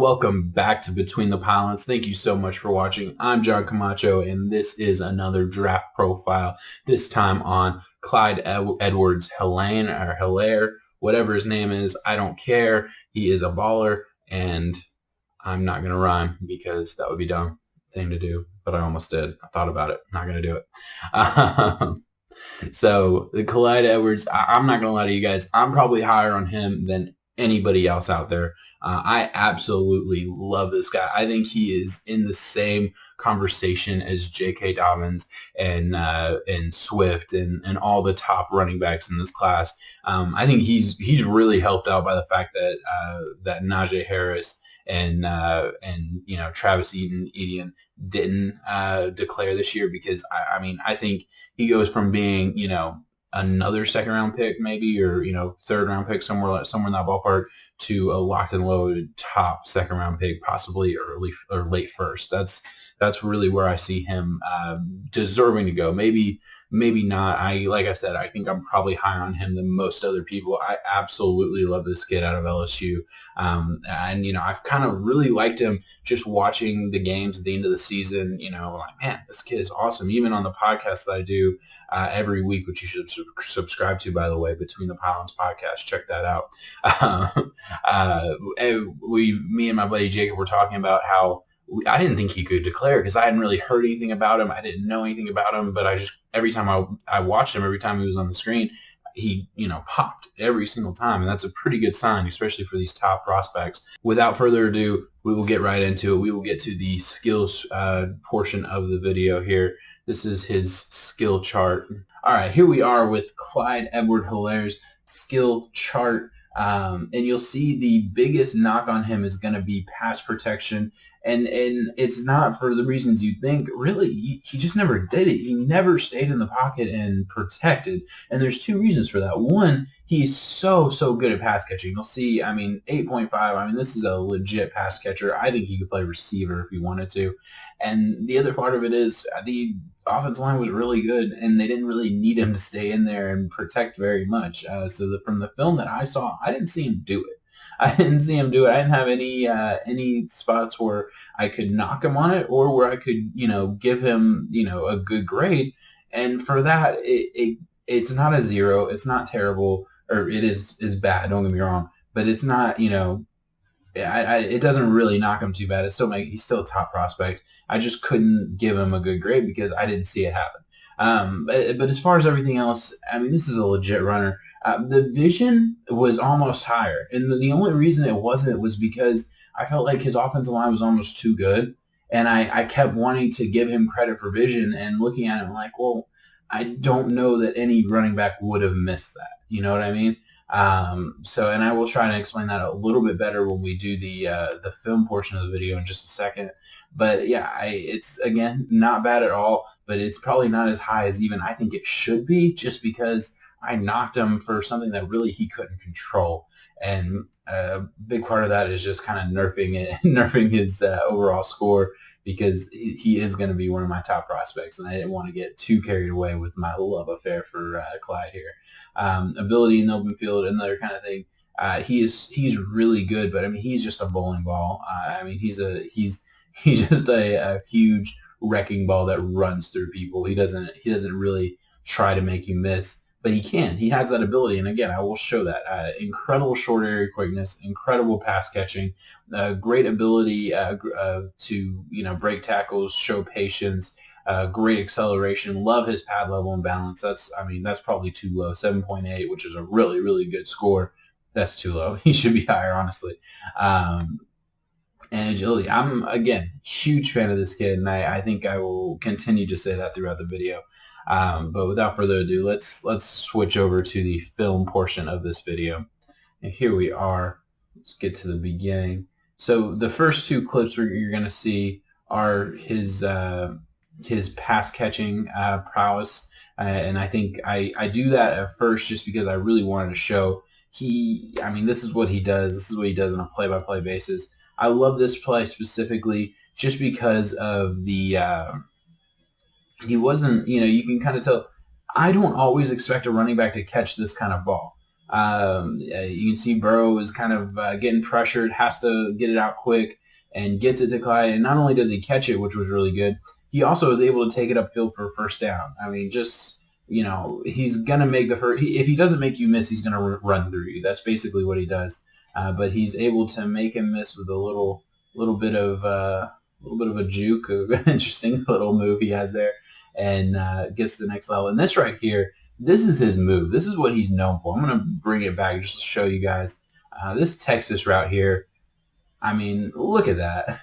Welcome back to Between the Pylons. Thank you so much for watching. I'm John Camacho, and this is another draft profile, this time on Clyde Edwards-Helaire, whatever his name is. I don't care. He is a baller, and I'm not going to rhyme because that would be a dumb thing to do, but I almost did. I thought about it. Not going to do it. So the Clyde Edwards, I'm not going to lie to you guys. I'm probably higher on him than anybody else out there. I absolutely love this guy. I think he is in the same conversation as J.K. Dobbins and Swift and all the top running backs in this class. I think he's really helped out by the fact that that Najee Harris and Travis Etienne didn't declare this year, because I think he goes from being another second round pick maybe, or third round pick, somewhere in that ballpark, to a locked and loaded top second round pick, possibly early or late first. That's really where I see him deserving to go. Maybe not. Like I said, I think I'm probably higher on him than most other people. I absolutely love this kid out of LSU. And I've kind of really liked him just watching the games at the end of the season. Like, man, this kid is awesome. Even on the podcast that I do every week, which you should subscribe to, by the way, Between the Pylons podcast. Check that out. Me and my buddy Jacob were talking about how I didn't think he could declare, because I hadn't really heard anything about him. I didn't know anything about him, but every time I watched him, every time he was on the screen, he popped every single time, and that's a pretty good sign, especially for these top prospects. Without further ado, we will get right into it. We will get to the skills portion of the video here. This is his skill chart. All right, here we are with Clyde Edwards-Helaire's skill chart. And you'll see the biggest knock on him is going to be pass protection. And it's not for the reasons you think. Really, he just never did it. He never stayed in the pocket and protected. And there's two reasons for that. One, he's so good at pass catching. You'll see, 8.5. This is a legit pass catcher. I think he could play receiver if he wanted to. And the other part of it is the offensive line was really good, and they didn't really need him to stay in there and protect very much. From the film that I saw, I didn't see him do it. I didn't have any spots where I could knock him on it, or where I could, give him, a good grade. And for that, it's not a 0. It's not terrible, or it is bad. Don't get me wrong, but it's not, it doesn't really knock him too bad. He's still a top prospect. I just couldn't give him a good grade because I didn't see it happen. But as far as everything else, this is a legit runner. The vision was almost higher, and the only reason it wasn't was because I felt like his offensive line was almost too good, and I kept wanting to give him credit for vision, and looking at it, I'm like, well, I don't know that any running back would have missed that. You know what I mean? And I will try to explain that a little bit better when we do the film portion of the video in just a second. But yeah, it's, again, not bad at all, but it's probably not as high as even I think it should be, just because I knocked him for something that really he couldn't control. And a big part of that is just kind of nerfing his overall score, because he is going to be one of my top prospects, and I didn't want to get too carried away with my love affair for Clyde here. Ability in the open field, another kind of thing. He's really good, but he's just a bowling ball. He's just a huge wrecking ball that runs through people. He doesn't really try to make you miss, but he can. He has that ability, and again, I will show that. Incredible short area quickness, incredible pass catching, great ability to break tackles, show patience, great acceleration. Love his pad level and balance. That's probably too low. 7.8, which is a really, really good score. That's too low. He should be higher, honestly. And agility. I'm, again, huge fan of this kid, and I think I will continue to say that throughout the video. But without further ado, let's switch over to the film portion of this video. And here we are. Let's get to the beginning. So the first two clips you're going to see are his pass catching prowess, and I think I do that at first just because I really wanted to show this is what he does. This is what he does on a play-by-play basis. I love this play specifically just because of the he wasn't, you can kind of tell. I don't always expect a running back to catch this kind of ball. You can see Burrow is kind of getting pressured, has to get it out quick, and gets it to Clyde. And not only does he catch it, which was really good, he also is able to take it upfield for a first down. I mean, just, he's going to make the first. If he doesn't make you miss, he's going to run through you. That's basically what he does. But he's able to make him miss with a little bit of a juke, an interesting little move he has there, and gets to the next level. And this right here, this is his move. This is what he's known for. I'm going to bring it back just to show you guys. This Texas route here, I mean, look at that.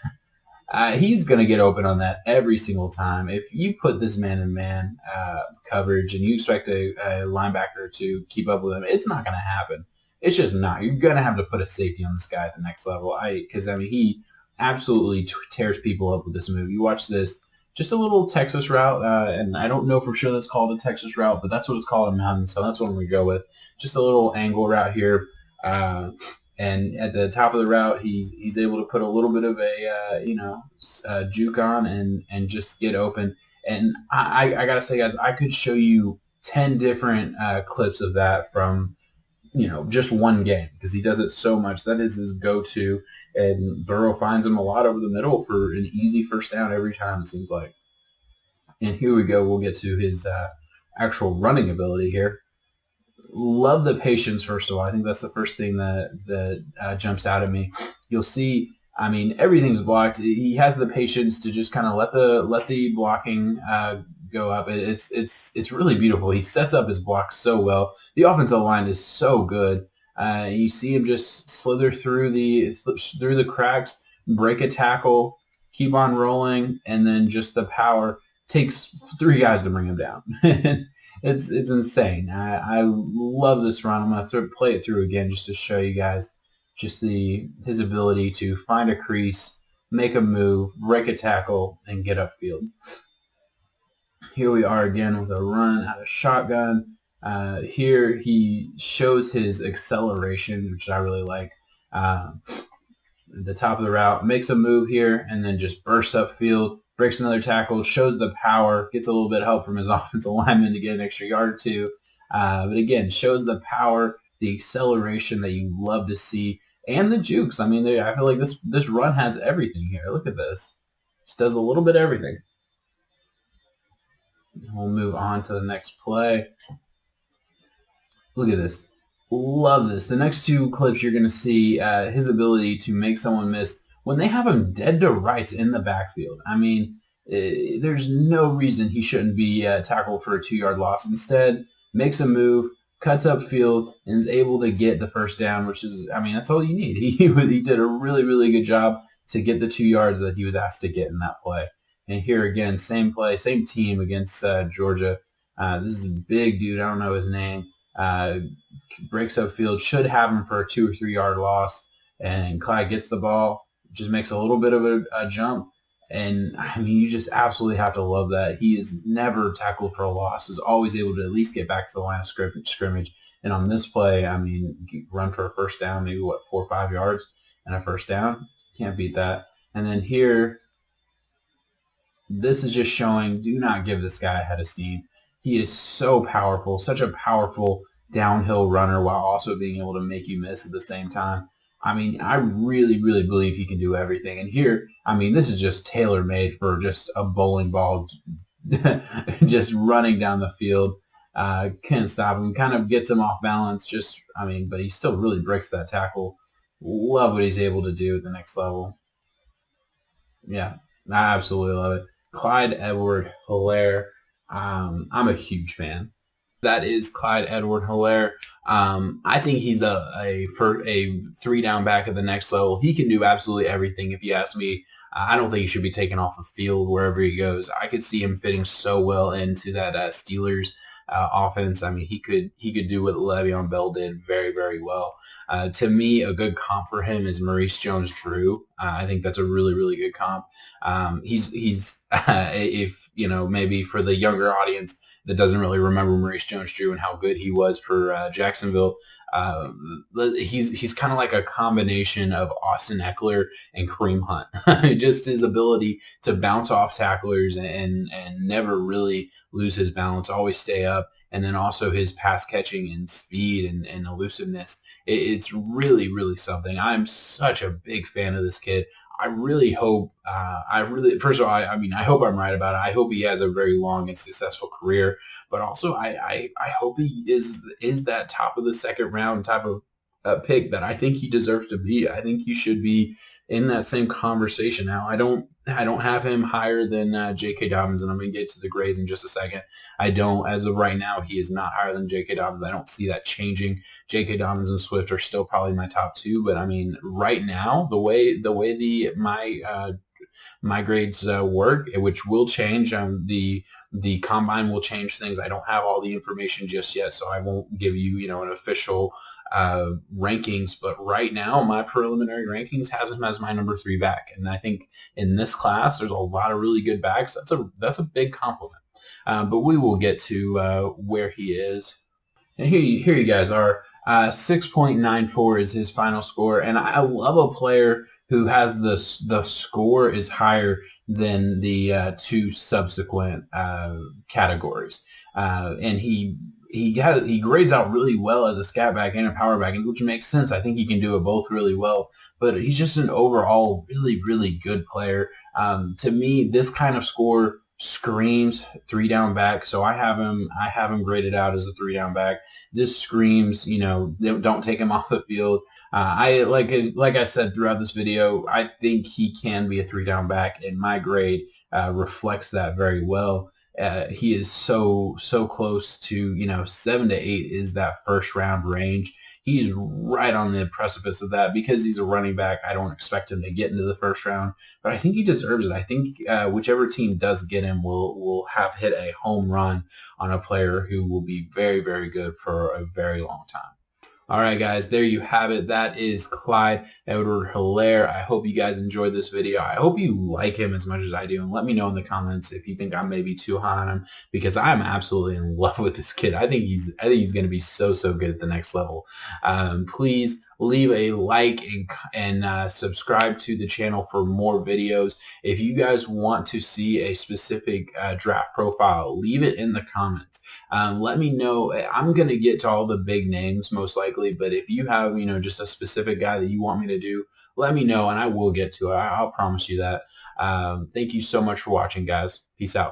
He's going to get open on that every single time. If you put this man-in-man coverage and you expect a linebacker to keep up with him, it's not going to happen. It's just not. You're going to have to put a safety on this guy at the next level. Because he absolutely tears people up with this move. You watch this. Just a little Texas route, and I don't know for sure that's called a Texas route, but that's what it's called in Mountain, so that's what I'm going to go with. Just a little angle route here, and at the top of the route, he's able to put a little bit of a juke on and just get open. And I got to say, guys, I could show you 10 different clips of that from just one game, because he does it so much. That is his go-to, and Burrow finds him a lot over the middle for an easy first down every time, it seems like. And here we go. We'll get to his actual running ability here. Love the patience, first of all. I think that's the first thing that jumps out at me. You'll see, I mean, everything's blocked. He has the patience to just kind of let the blocking go up. It's really beautiful. He sets up his block so well. The offensive line is so good. You see him just slither through the cracks, break a tackle, keep on rolling, and then just the power. Takes 3 guys to bring him down. It's insane. I love this run. I'm gonna play it through again just to show you guys just his ability to find a crease, make a move, break a tackle, and get upfield. Here we are again with a run out of shotgun. Here he shows his acceleration, which I really like. The top of the route, makes a move here, and then just bursts upfield, breaks another tackle, shows the power, gets a little bit of help from his offensive lineman to get an extra yard or two. But again, shows the power, the acceleration that you love to see, and the jukes. I mean, I feel like this run has everything here. Look at this. Just does a little bit of everything. We'll move on to the next play. Look at this. Love this. The next 2 clips you're going to see his ability to make someone miss when they have him dead to rights in the backfield. I mean, there's no reason he shouldn't be tackled for a 2-yard loss. Instead, makes a move, cuts upfield, and is able to get the first down, which is, I mean, that's all you need. He did a really, really good job to get the 2 yards that he was asked to get in that play. And here again, same play, same team against Georgia. This is a big dude. I don't know his name. Breaks upfield, should have him for a 2 or 3 yard loss. And Clyde gets the ball, just makes a little bit of a jump. And, I mean, you just absolutely have to love that. He is never tackled for a loss. Is always able to at least get back to the line of scrimmage. And on this play, I mean, run for a first down, maybe, 4 or 5 yards and a first down. Can't beat that. And then here, this is just showing, do not give this guy a head of steam. He is so powerful, such a powerful downhill runner while also being able to make you miss at the same time. I mean, I really, really believe he can do everything. And here, I mean, this is just tailor-made for just a bowling ball just running down the field. Can't stop him. Kind of gets him off balance. But he still really breaks that tackle. Love what he's able to do at the next level. Yeah, I absolutely love it. Clyde Edwards-Helaire. I'm a huge fan. That is Clyde Edwards-Helaire. I think he's a 3-down back at the next level. He can do absolutely everything. If you ask me, I don't think he should be taken off the field wherever he goes. I could see him fitting so well into that Steelers offense. I mean, he could do what Le'Veon Bell did very, very well. To me, a good comp for him is Maurice Jones-Drew. I think that's a really, really good comp. He's if maybe for the younger audience that doesn't really remember Maurice Jones-Drew and how good he was for Jacksonville, he's kind of like a combination of Austin Eckler and Kareem Hunt. Just his ability to bounce off tacklers and never really lose his balance, always stay up, and then also his pass catching and speed and elusiveness. It's really, really something. I'm such a big fan of this kid. I really hope, first of all, I mean, I hope I'm right about it. I hope he has a very long and successful career, but also I hope he is that top of the second round type of pick that I think he deserves to be. I think he should be in that same conversation. Now, I don't have him higher than J.K. Dobbins, and I'm going to get to the grades in just a second. I don't, as of right now, he is not higher than J.K. Dobbins. I don't see that changing. J.K. Dobbins and Swift are still probably my top two, but I mean, right now, the way my grades work, which will change. The combine will change things. I don't have all the information just yet, so I won't give you, an official rankings. But right now, my preliminary rankings has him as my number 3 back, and I think in this class, there's a lot of really good backs. That's a big compliment. But we will get to where he is. And here you guys are. 6.94 is his final score, and I love a player who has the score is higher than the 2 subsequent categories, and he grades out really well as a scat back and a power back, which makes sense. I think he can do it both really well, but he's just an overall really, really good player. To me, this kind of score screams 3 down back, so I have him graded out as a 3 down back. This screams, don't take him off the field. I like I said throughout this video, I think he can be a 3 down back, and my grade reflects that very well. He is so close to 7 to 8 is that first round range. He's right on the precipice of that. Because he's a running back, I don't expect him to get into the first round, but I think he deserves it. I think whichever team does get him will have hit a home run on a player who will be very, very good for a very long time. All right, guys, there you have it. That is Clyde Edwards-Helaire. I hope you guys enjoyed this video. I hope you like him as much as I do, and let me know in the comments if you think I'm maybe too high on him, because I'm absolutely in love with this kid. I think he's going to be so good at the next level. Please leave a like and subscribe to the channel for more videos. If you guys want to see a specific draft profile, leave it in the comments. Let me know. I'm going to get to all the big names most likely, but if you have, just a specific guy that you want me to do, let me know and I will get to it. I'll promise you that. Thank you so much for watching, guys. Peace out.